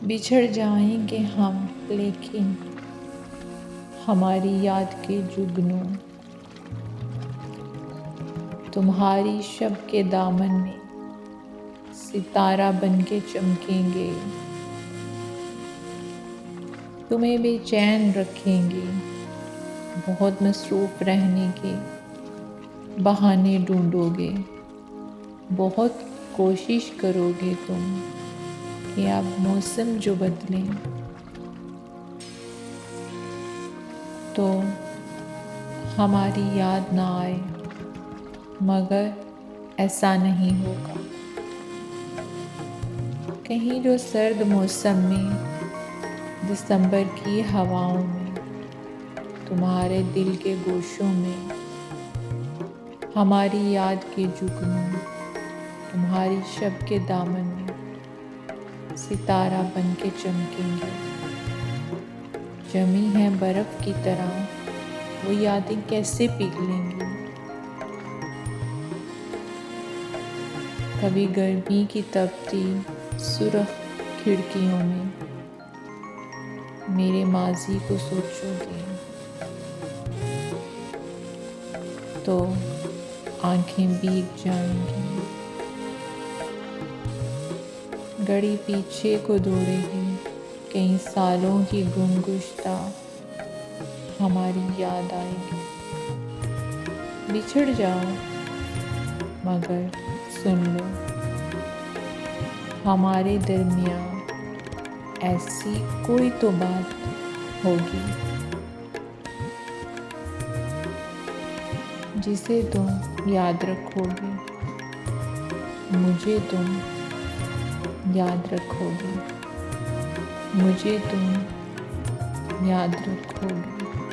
बिछड़ जाएंगे हम, लेकिन हमारी याद के जुगनू तुम्हारी शब के दामन में सितारा बन के चमकेंगे। तुम्हें बेचैन रखेंगे, बहुत मसरूफ़ रहने के बहाने ढूंढोगे। बहुत कोशिश करोगे तुम कि अब मौसम जो बदलें तो हमारी याद ना आए, मगर ऐसा नहीं होगा। कहीं जो सर्द मौसम में दिसंबर की हवाओं में तुम्हारे दिल के गोशों में हमारी याद के जुगनू तुम्हारी शब के दामन में सितारा बन के चमकेंगे। जमी है बर्फ की तरह वो यादें कैसे पिघलेंगी। कभी गर्मी की तपती सुर्ख खिड़कियों में मेरे माजी को सोचोगे तो आंखें भीग जाएंगी। घड़ी पीछे को दौड़ेगी, कई सालों की गुमगुश्ता हमारी याद आएगी। बिछड़ जाओ मगर सुन लो, हमारे दरमियाँ ऐसी कोई तो बात होगी जिसे तुम याद रखोगे। मुझे तुम याद रखोगे, मुझे तुम याद रखोगे।